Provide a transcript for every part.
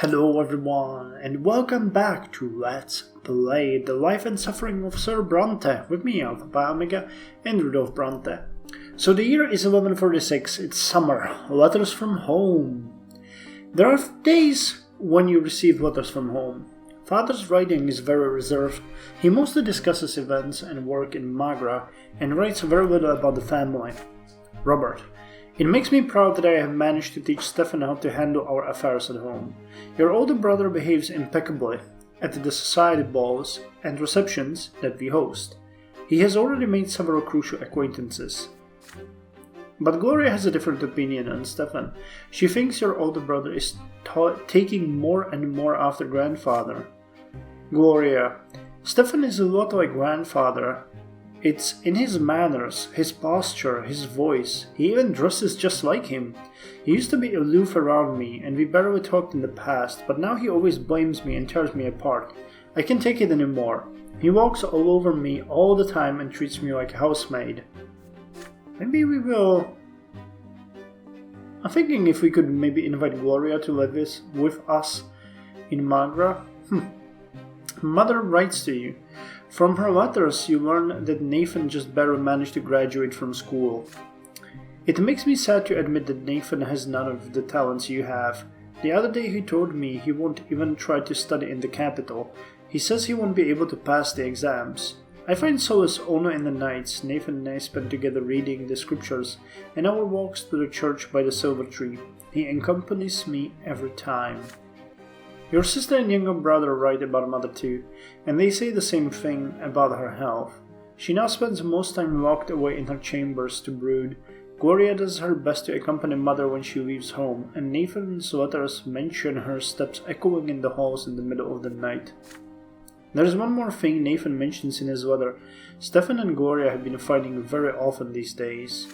Hello everyone, and welcome back to Let's Play The Life and Suffering of Sir Brante, with me, Alpha Pi Omega, and Rudolf Brante. So the year is 1146, it's summer, letters from home. There are days when you receive letters from home. Father's writing is very reserved. He mostly discusses events and work in Magra, and writes very little about the family. Robert. It makes me proud that I have managed to teach Stefan how to handle our affairs at home. Your older brother behaves impeccably at the society balls and receptions that we host. He has already made several crucial acquaintances. But Gloria has a different opinion on Stefan. She thinks your older brother is taking more and more after grandfather. Gloria. Stefan is a lot like grandfather. It's in his manners, his posture, his voice. He even dresses just like him. He used to be aloof around me, and we barely talked in the past, but now he always blames me and tears me apart. I can't take it anymore. He walks all over me all the time and treats me like a housemaid. Maybe we will... I'm thinking if we could maybe invite Gloria to live with us in Magra. Mother writes to you. From her letters, you learn that Nathan just barely managed to graduate from school. It makes me sad to admit that Nathan has none of the talents you have. The other day he told me he won't even try to study in the capital. He says he won't be able to pass the exams. I find solace only in the nights Nathan and I spend together reading the scriptures and our walks to the church by the silver tree. He accompanies me every time. Your sister and younger brother write about Mother too, and they say the same thing about her health. She now spends most time locked away in her chambers to brood. Gloria does her best to accompany Mother when she leaves home, and Nathan's letters mention her steps echoing in the halls in the middle of the night. There is one more thing Nathan mentions in his letter. Stefan and Gloria have been fighting very often these days.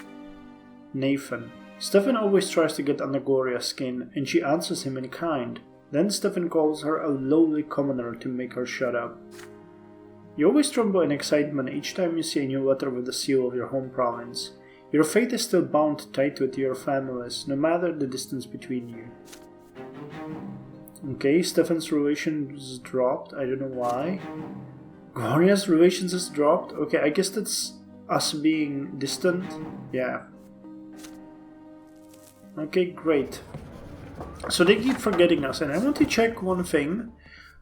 Nathan. Stefan always tries to get under Gloria's skin, and she answers him in kind. Then Stefan calls her a lowly commoner to make her shut up. You always tremble in excitement each time you see a new letter with the seal of your home province. Your fate is still bound tight with your families, no matter the distance between you. Okay, Stefan's relations dropped, I don't know why. Gloria's relations has dropped? Okay, I guess that's us being distant. Yeah. Okay, great. So they keep forgetting us, and I want to check one thing.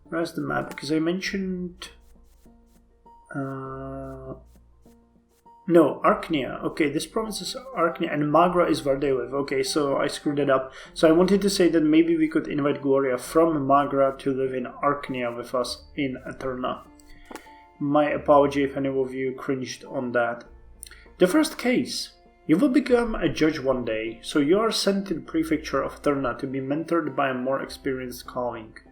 Where's the map? Because I mentioned... No, Arknia. Okay, this province is Arknia, and Magra is where they live. Okay, so I screwed it up. So I wanted to say that maybe we could invite Gloria from Magra to live in Arknia with us in Eterna. My apology if any of you cringed on that. The first case. You will become a judge one day, so you are sent to the prefecture of Eterna to be mentored by a more experienced colleague.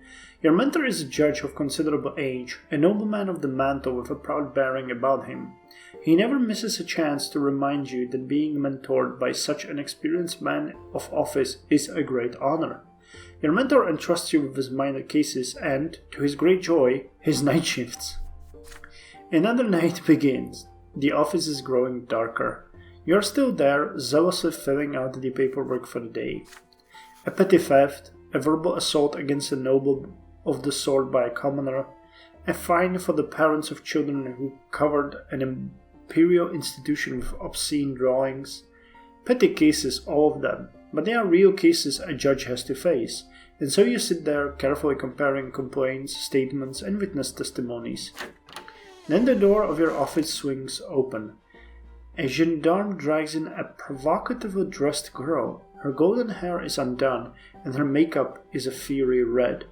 Your mentor is a judge of considerable age, a nobleman of the mantle with a proud bearing about him. He never misses a chance to remind you that being mentored by such an experienced man of office is a great honor. Your mentor entrusts you with his minor cases and, to his great joy, his night shifts. Another night begins. The office is growing darker. You are still there, zealously filling out the paperwork for the day. A petty theft, a verbal assault against a noble of the sword by a commoner, a fine for the parents of children who covered an imperial institution with obscene drawings. Petty cases, all of them, but they are real cases a judge has to face, and so you sit there carefully comparing complaints, statements, and witness testimonies. Then the door of your office swings open. A gendarme drags in a provocatively dressed girl. Her golden hair is undone, and her makeup is a fiery red.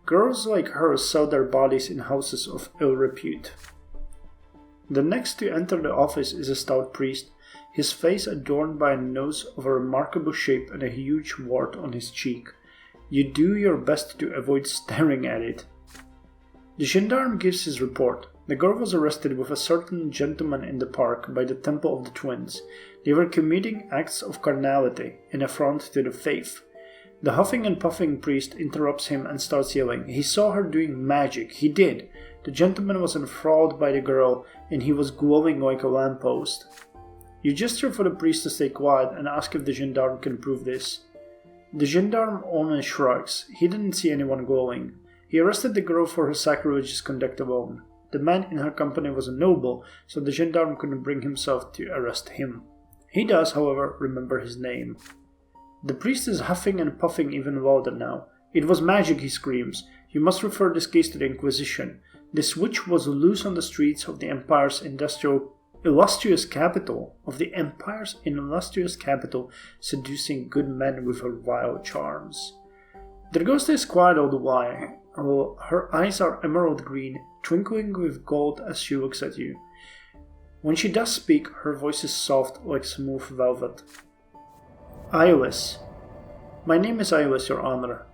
Girls like her sell their bodies in houses of ill repute. The next to enter the office is a stout priest, his face adorned by a nose of a remarkable shape and a huge wart on his cheek. You do your best to avoid staring at it. The gendarme gives his report. The girl was arrested with a certain gentleman in the park by the Temple of the Twins. They were committing acts of carnality, an affront to the faith. The huffing and puffing priest interrupts him and starts yelling. He saw her doing magic. He did. The gentleman was enthralled by the girl, and he was glowing like a lamppost. You gesture for the priest to stay quiet and ask if the gendarme can prove this. The gendarme only shrugs. He didn't see anyone going. He arrested the girl for her sacrilegious conduct alone. The man in her company was a noble, so the gendarme couldn't bring himself to arrest him. He does, however, remember his name. The priest is huffing and puffing even louder now. It was magic, he screams. You must refer this case to the Inquisition. This witch was loose on the streets of the Empire's illustrious capital, seducing good men with her vile charms. The ghost is quiet all the while. Her eyes are emerald green, twinkling with gold as she looks at you. When she does speak, her voice is soft like smooth velvet. Iowis. My name is Iowis, Your Honor.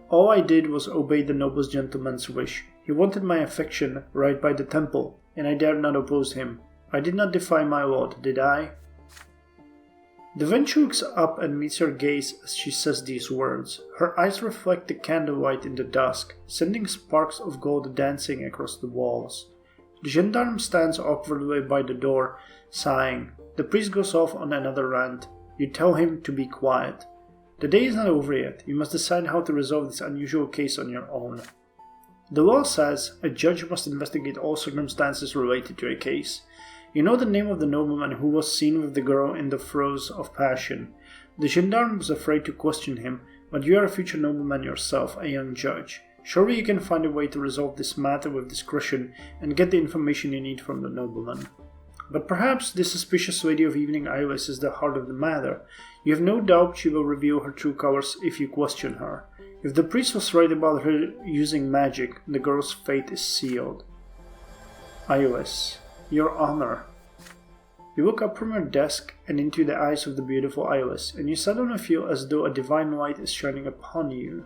All I did was obey the noble gentleman's wish. He wanted my affection right by the temple, and I dared not oppose him. I did not defy my lord, did I? The wench looks up and meets your gaze as she says these words. Her eyes reflect the candlelight in the dusk, sending sparks of gold dancing across the walls. The gendarme stands awkwardly by the door, sighing. The priest goes off on another rant. You tell him to be quiet. The day is not over yet. You must decide how to resolve this unusual case on your own. The law says a judge must investigate all circumstances related to a case. You know the name of the nobleman who was seen with the girl in the throes of passion. The gendarme was afraid to question him, but you are a future nobleman yourself, a young judge. Surely you can find a way to resolve this matter with discretion and get the information you need from the nobleman. But perhaps this suspicious lady of Evening Iowis is the heart of the matter. You have no doubt she will reveal her true colors if you question her. If the priest was right about her using magic, the girl's fate is sealed. Iowis, Your Honor. You look up from your desk and into the eyes of the beautiful Iowis, and you suddenly feel as though a divine light is shining upon you.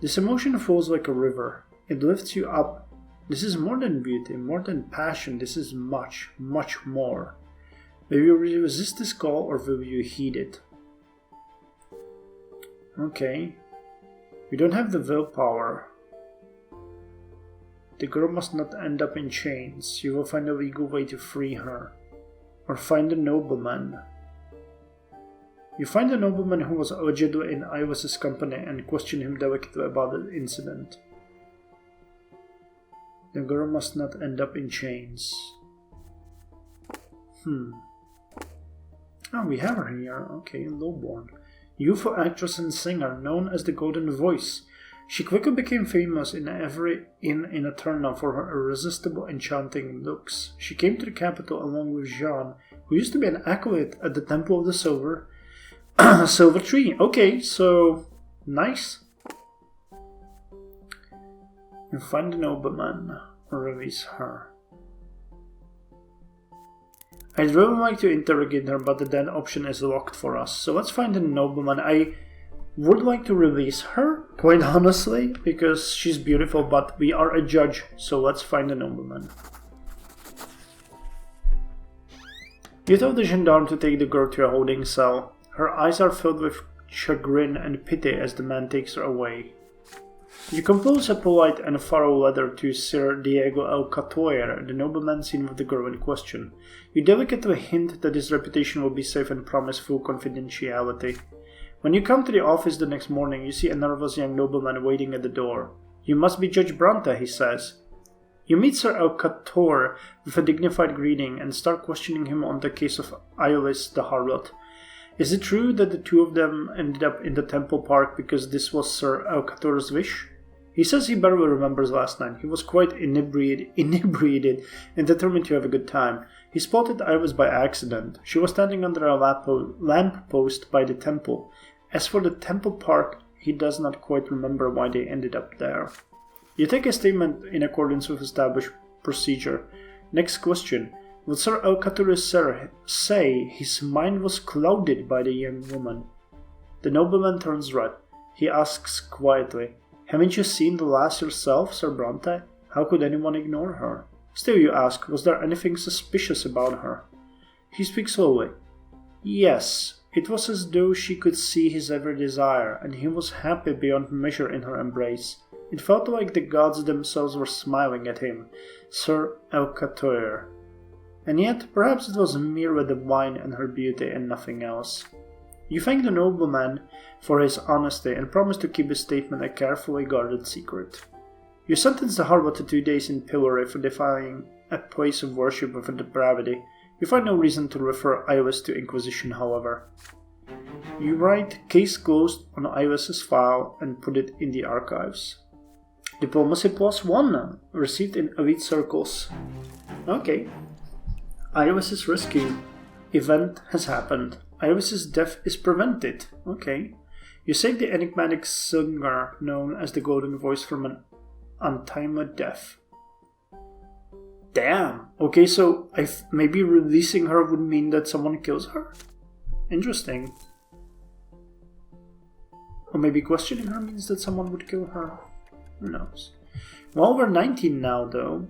This emotion flows like a river. It lifts you up. This is more than beauty, more than passion. This is much, much more. Will you resist this call or will you heed it? Okay. You don't have the willpower. The girl must not end up in chains. You will find a legal way to free her. Or find a nobleman. You find a nobleman who was allegedly in Iowis' company and question him delicately about the incident. The girl must not end up in chains. Oh, we have her here. Okay, lowborn. Youthful actress and singer, known as the Golden Voice. She quickly became famous in every inn in Eterna for her irresistible, enchanting looks. She came to the capital along with Jean, who used to be an acolyte at the Temple of the Silver Tree. Okay, so nice. You find the nobleman, or release her. I'd really like to interrogate her, but that option is locked for us. So let's find the nobleman. I would like to release her, quite honestly, because she's beautiful, but we are a judge, so let's find the nobleman. You tell the gendarme to take the girl to a holding cell. Her eyes are filled with chagrin and pity as the man takes her away. You compose a polite and thorough letter to Sir Diego El Catoyer, the nobleman seen with the girl in question. You delicately hint that his reputation will be safe and promise full confidentiality. When you come to the office the next morning, you see a nervous young nobleman waiting at the door. You must be Judge Brante, he says. You meet Sir El Catoyer with a dignified greeting and start questioning him on the case of Iowis the harlot. Is it true that the two of them ended up in the Temple Park because this was Sir El Catoyer's wish? He says he barely remembers last night. He was quite inebriated and determined to have a good time. He spotted Iowis by accident. She was standing under a lamp post by the temple. As for the Temple Park, he does not quite remember why they ended up there. You take a statement in accordance with established procedure. Next question. Would Sir El Catoyer say his mind was clouded by the young woman? The nobleman turns red. He asks quietly, Haven't you seen the lass yourself, Sir Brante? How could anyone ignore her? Still, you ask, was there anything suspicious about her? He speaks slowly. Yes, it was as though she could see his every desire, and he was happy beyond measure in her embrace. It felt like the gods themselves were smiling at him, Sir El Catoyer. And yet, perhaps it was merely the wine and her beauty and nothing else. You thank the nobleman for his honesty and promise to keep his statement a carefully guarded secret. You sentence the Harbour to 2 days in pillory for defying a place of worship with depravity. You find no reason to refer Iris to Inquisition, however. You write "Case closed" on Iris's file and put it in the archives. Diplomacy +1, received in elite circles. Okay. Iris's rescue. Event has happened. Iris's death is prevented. Okay. You save the enigmatic singer known as the Golden Voice from an untimely death. Damn. Okay, so maybe releasing her would mean that someone kills her? Interesting. Or maybe questioning her means that someone would kill her. Who knows? Well, we're 19 now, though.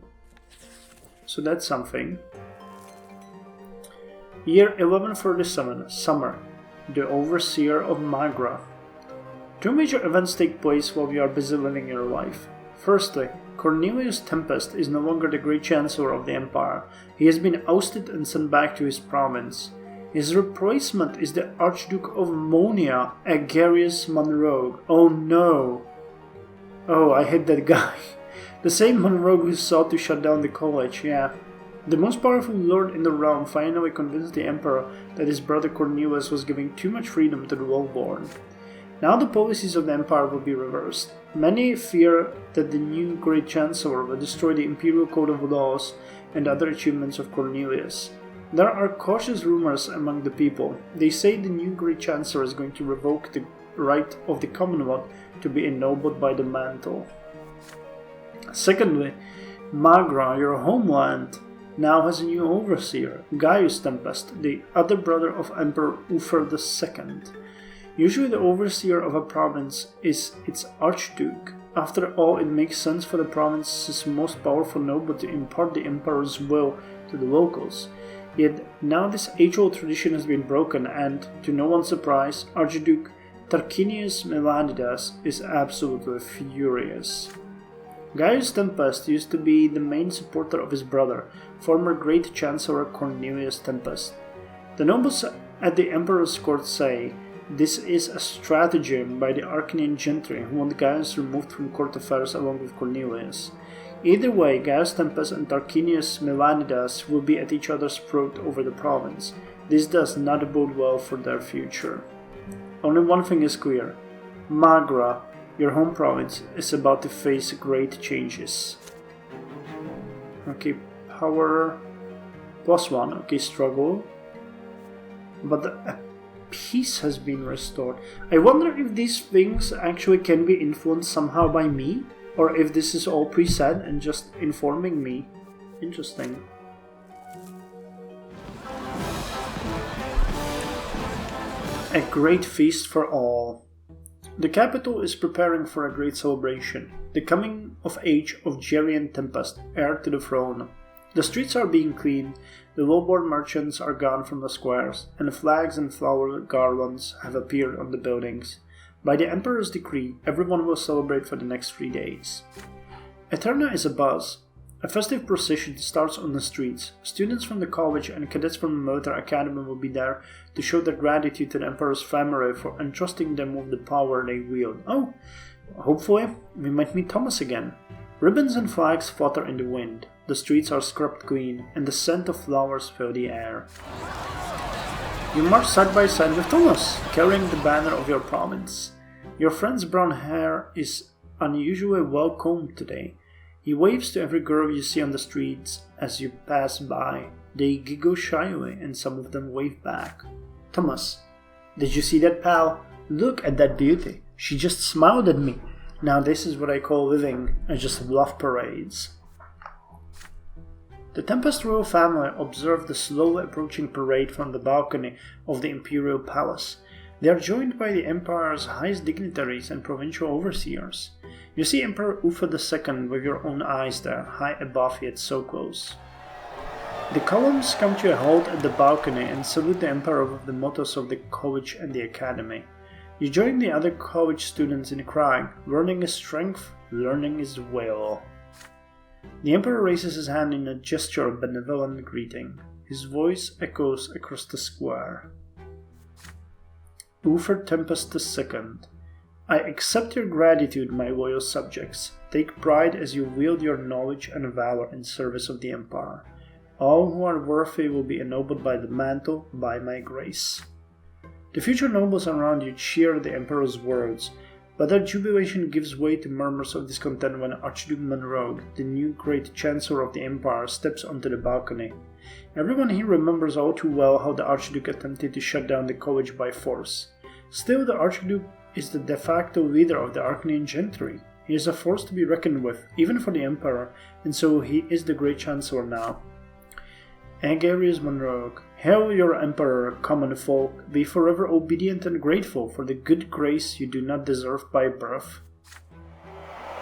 So that's something. Year 1137, summer. The Overseer of Magra. 2 major events take place while you are busy living your life. Firstly, Cornelius Tempest is no longer the Great Chancellor of the Empire. He has been ousted and sent back to his province. His replacement is the Archduke of Monia, Agarius Monroe. Oh no! Oh, I hate that guy. The same Monroe who sought to shut down the college, yeah. The most powerful lord in the realm finally convinced the Emperor that his brother Cornelius was giving too much freedom to the lowborn. Now the policies of the Empire will be reversed. Many fear that the new Great Chancellor will destroy the Imperial Code of Laws and other achievements of Cornelius. There are cautious rumors among the people. They say the new Great Chancellor is going to revoke the right of the Commonwealth to be ennobled by the mantle. Secondly, Magra, your homeland, now has a new overseer, Gaius Tempest, the other brother of Emperor Uther II. Usually the overseer of a province is its archduke. After all, it makes sense for the province's most powerful noble to impart the emperor's will to the locals. Yet now this age-old tradition has been broken and, to no one's surprise, Archduke Tarquinius Melanidas is absolutely furious. Gaius Tempest used to be the main supporter of his brother, former Great Chancellor Cornelius Tempest. The nobles at the Emperor's court say this is a stratagem by the Arcanian gentry who want Gaius removed from court affairs along with Cornelius. Either way, Gaius Tempest and Tarquinius Melanidas will be at each other's throat over the province. This does not bode well for their future. Only one thing is clear. Magra, your home province, is about to face great changes. Okay, power +1. Okay, struggle. But a peace has been restored. I wonder if these things actually can be influenced somehow by me, or if this is all preset and just informing me. Interesting. A great feast for all. The capital is preparing for a great celebration, the coming of age of Gerian Tempest, heir to the throne. The streets are being cleaned, the lowborn merchants are gone from the squares, and flags and flower garlands have appeared on the buildings. By the Emperor's decree, everyone will celebrate for the next 3 days. Eterna is abuzz. A festive procession starts on the streets. Students from the college and cadets from the military academy will be there to show their gratitude to the Emperor's family for entrusting them with the power they wield. Oh, hopefully we might meet Thomas again. Ribbons and flags flutter in the wind. The streets are scrubbed clean, and the scent of flowers fill the air. You march side by side with Thomas, carrying the banner of your province. Your friend's brown hair is unusually well combed today. He waves to every girl you see on the streets as you pass by. They giggle shyly, and some of them wave back. Thomas, did you see that, pal? Look at that beauty. She just smiled at me. Now this is what I call living. I just love parades. The Tempest royal family observe the slowly approaching parade from the balcony of the imperial palace. They are joined by the empire's highest dignitaries and provincial overseers. You see Emperor Uther II with your own eyes there, high above yet so close. The columns come to a halt at the balcony and salute the emperor with the mottos of the college and the academy. You join the other college students in crying, "Learning is strength, learning is will." The emperor raises his hand in a gesture of benevolent greeting. His voice echoes across the square. Uther Tempest II. I accept your gratitude, my loyal subjects. Take pride as you wield your knowledge and valor in service of the Empire. All who are worthy will be ennobled by the mantle, by my grace. The future nobles around you cheer the Emperor's words, but their jubilation gives way to murmurs of discontent when Archduke Monroe, the new great Chancellor of the Empire, steps onto the balcony. Everyone here remembers all too well how the Archduke attempted to shut down the college by force. Still, the Archduke is the de facto leader of the Arcanian gentry. He is a force to be reckoned with, even for the Emperor, and so he is the great Chancellor now. Agarius Monroe, hail your Emperor, common folk, be forever obedient and grateful for the good grace you do not deserve by birth.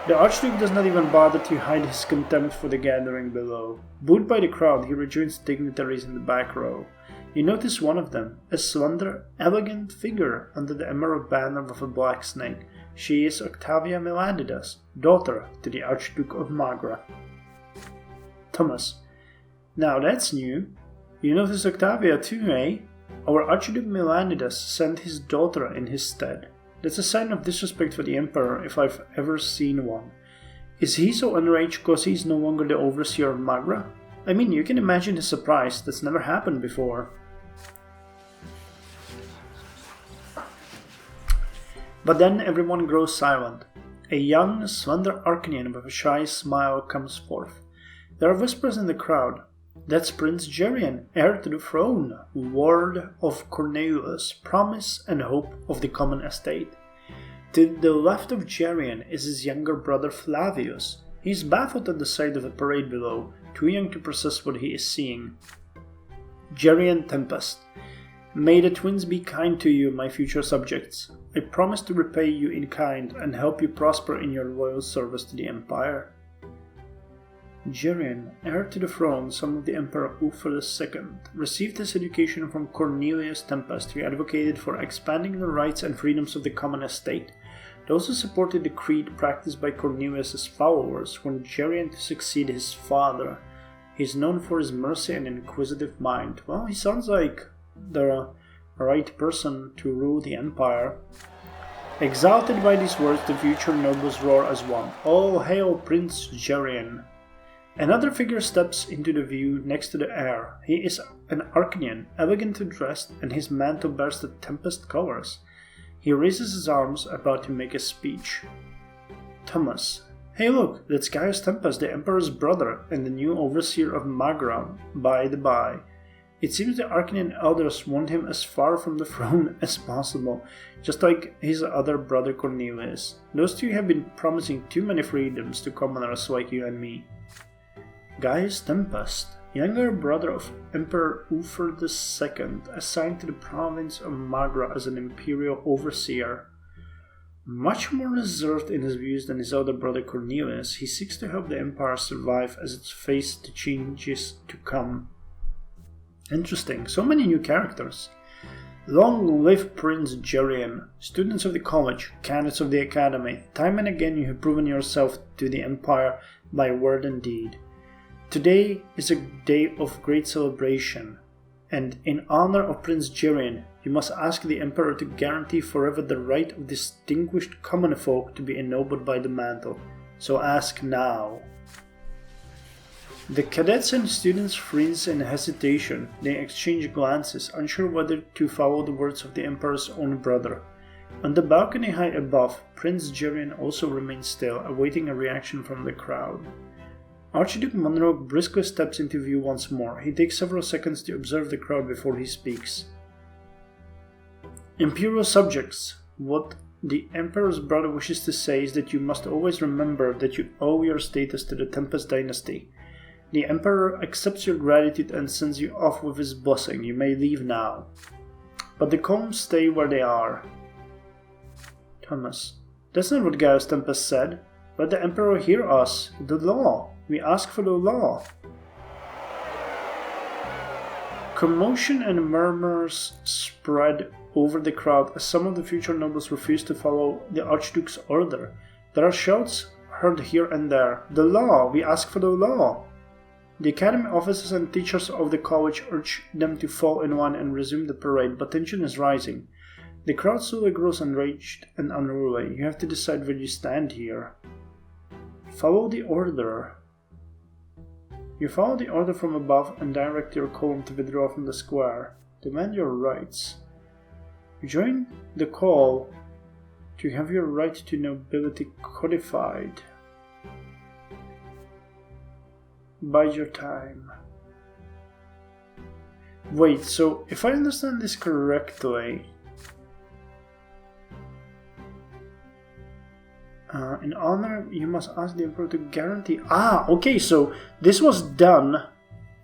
The Archduke does not even bother to hide his contempt for the gathering below. Booed by the crowd, he rejoins dignitaries in the back row. You notice one of them, a slender, elegant figure under the emerald banner of a black snake. She is Octavia Melanidas, daughter to the Archduke of Magra. Thomas. Now that's new. You notice Octavia too, eh? Our Archduke Melanidas sent his daughter in his stead. That's a sign of disrespect for the Emperor if I've ever seen one. Is he so enraged because he's no longer the overseer of Magra? I mean, you can imagine his surprise. That's never happened before. But then everyone grows silent. A young, slender Arcanian with a shy smile comes forth. There are whispers in the crowd. That's Prince Gerion, heir to the throne, ward of Cornelius, promise and hope of the common estate. To the left of Gerion is his younger brother Flavius. He is baffled at the sight of the parade below, too young to process what he is seeing. Gerion Tempest. May the twins be kind to you, my future subjects. I promise to repay you in kind and help you prosper in your loyal service to the Empire. Gerion, heir to the throne, son of the Emperor Uther II, received his education from Cornelius Tempest, who advocated for expanding the rights and freedoms of the common estate. Those who supported the creed practiced by Cornelius' followers wanted Gerion to succeed his father. He is known for his mercy and inquisitive mind. Well, he sounds like the right person to rule the Empire. Exalted by these words, the future nobles roar as one. All hail Prince Gerion! Another figure steps into the view next to the heir. He is an Arcanian, elegantly dressed, and his mantle bears the Tempest colors. He raises his arms, about to make a speech. Thomas. Hey look, that's Gaius Tempest, the Emperor's brother, and the new overseer of Magra, by the by. It seems the Arcanian elders want him as far from the throne as possible, just like his other brother Cornelius. Those two have been promising too many freedoms to commoners like you and me. Gaius Tempest, younger brother of Emperor Uther II, assigned to the province of Magra as an imperial overseer. Much more reserved in his views than his elder brother Cornelius, he seeks to help the Empire survive as it faces the changes to come. Interesting, so many new characters. Long live Prince Gerion, students of the college, candidates of the academy, time and again you have proven yourself to the Empire by word and deed. Today is a day of great celebration, and in honor of Prince Gerion, you must ask the Emperor to guarantee forever the right of distinguished common folk to be ennobled by the mantle. So ask now. The cadets and students freeze in hesitation. They exchange glances, unsure whether to follow the words of the Emperor's own brother. On the balcony high above, Prince Gerion also remains still, awaiting a reaction from the crowd. Archduke Monroe briskly steps into view once more. He takes several seconds to observe the crowd before he speaks. Imperial subjects, what the Emperor's brother wishes to say is that you must always remember that you owe your status to the Tempest dynasty. The Emperor accepts your gratitude and sends you off with his blessing. You may leave now. But the columns stay where they are. Thomas. That's not what Gaius Tempest said. Let the Emperor hear us. The law. We ask for the law. Commotion and murmurs spread over the crowd as some of the future nobles refuse to follow the Archduke's order. There are shouts heard here and there. The law! We ask for the law! The academy officers and teachers of the college urge them to fall in line and resume the parade, but tension is rising. The crowd slowly grows enraged and unruly. You have to decide where you stand here. Follow the order. You follow the order from above and direct your column to withdraw from the square. Demand your rights. You join the call to have your right to nobility codified. Bide your time. Wait, so if I understand this correctly, in honor, you must ask the emperor to guarantee. Okay, so this was done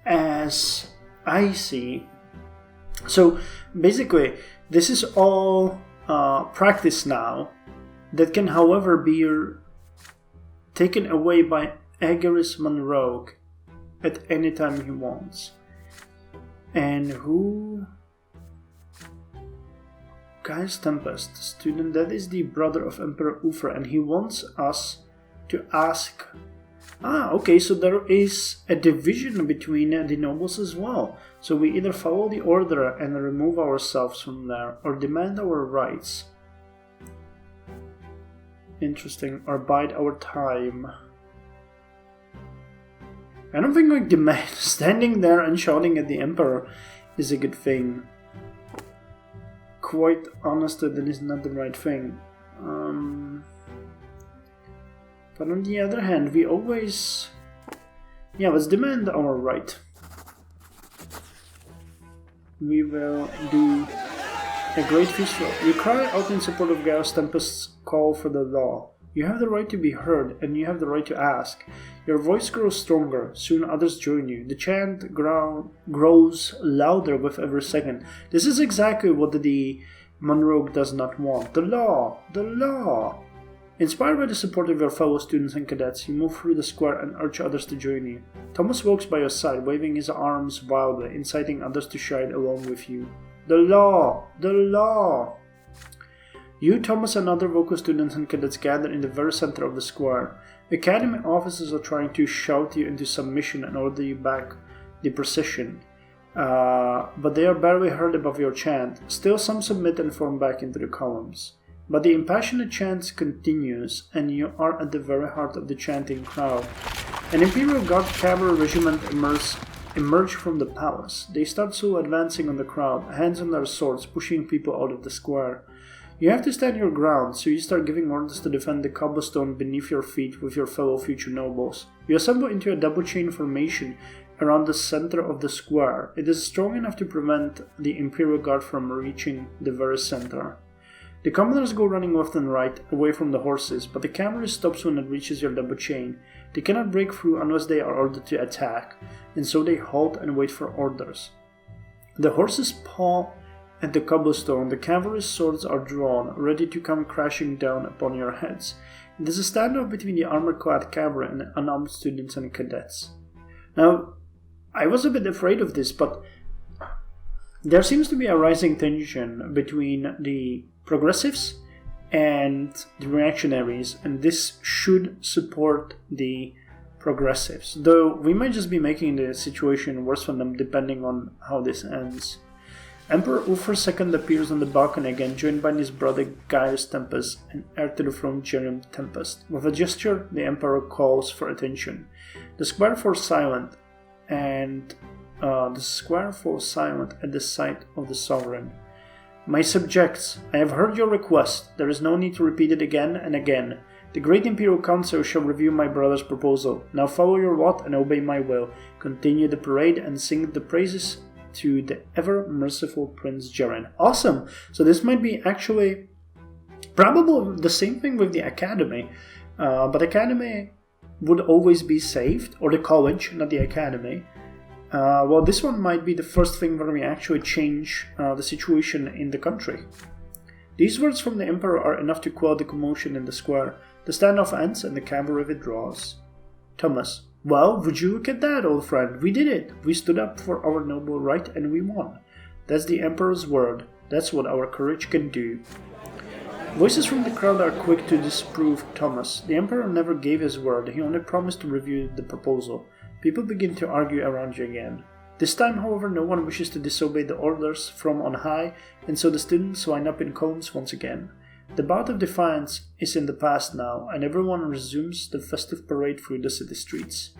as I see. So basically, this is all practice now that can, however, be taken away by Agarus Monroe at any time he wants. And who? Gaius Tempest, student, that is the brother of Emperor Ufra, and he wants us to ask. Okay, so there is a division between the nobles as well. So we either follow the order and remove ourselves from there, or demand our rights. Interesting, or bide our time. I don't think like demand standing there and shouting at the emperor is a good thing. Quite honestly, that is not the right thing. But on the other hand, we always... Yeah, let's demand our right. We will do a great feast. You cry out in support of Gaius Tempest's call for the law. You have the right to be heard, and you have the right to ask. Your voice grows stronger, soon others join you. The chant grows louder with every second. This is exactly what the Monroe does not want. The law! The law! Inspired by the support of your fellow students and cadets, you move through the square and urge others to join you. Thomas walks by your side, waving his arms wildly, inciting others to shout along with you. The law! The law! You, Thomas, and other vocal students and cadets gather in the very center of the square. Academy officers are trying to shout you into submission and order you back the procession, but they are barely heard above your chant. Still, some submit and form back into the columns. But the impassioned chant continues, and you are at the very heart of the chanting crowd. An Imperial Guard cavalry regiment emerge from the palace. They start slow advancing on the crowd, hands on their swords, pushing people out of the square. You have to stand your ground, so you start giving orders to defend the cobblestone beneath your feet with your fellow future nobles. You assemble into a double chain formation around the center of the square. It is strong enough to prevent the Imperial Guard from reaching the very center. The commoners go running left and right, away from the horses, but the cavalry stops when it reaches your double chain. They cannot break through unless they are ordered to attack, and so they halt and wait for orders. The horses paw at the cobblestone, the cavalry's swords are drawn, ready to come crashing down upon your heads. It is a standoff between the armor-clad cavalry and the unarmed students and cadets. Now, I was a bit afraid of this, but there seems to be a rising tension between the progressives and the reactionaries, and this should support the progressives, though we might just be making the situation worse for them depending on how this ends. Emperor Ufra II appears on the balcony again, joined by his brother Gaius Tempest and heir to the throne Jeremy Tempest. With a gesture, the emperor calls for attention. The square falls silent, at the sight of the sovereign. My subjects, I have heard your request. There is no need to repeat it again and again. The great Imperial Council shall review my brother's proposal. Now follow your lot and obey my will. Continue the parade and sing the praises to the ever-merciful Prince Jaren. Awesome! So this might be actually probably the same thing with the Academy. But Academy would always be saved, or the college, not the Academy. Well, this one might be the first thing where we actually change the situation in the country. These words from the Emperor are enough to quell the commotion in the square. The standoff ends and the cavalry withdraws. Thomas. Well, would you look at that, old friend? We did it. We stood up for our noble right and we won. That's the Emperor's word. That's what our courage can do. Voices from the crowd are quick to disprove Thomas. The Emperor never gave his word. He only promised to review the proposal. People begin to argue around you again. This time, however, no one wishes to disobey the orders from on high, and so the students line up in columns once again. The bout of defiance is in the past now, and everyone resumes the festive parade through the city streets.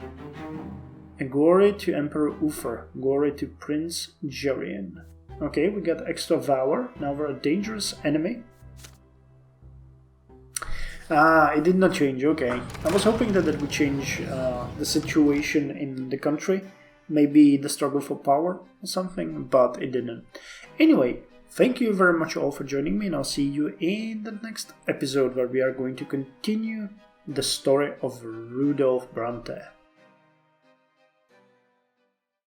A glory to Emperor Uther, glory to Prince Gerion. Okay, we got extra Valor, now we're a dangerous enemy. It did not change, okay. I was hoping that it would change the situation in the country, maybe the struggle for power or something, but it didn't. Anyway, thank you very much all for joining me, and I'll see you in the next episode where we are going to continue the story of Rudolf Brante.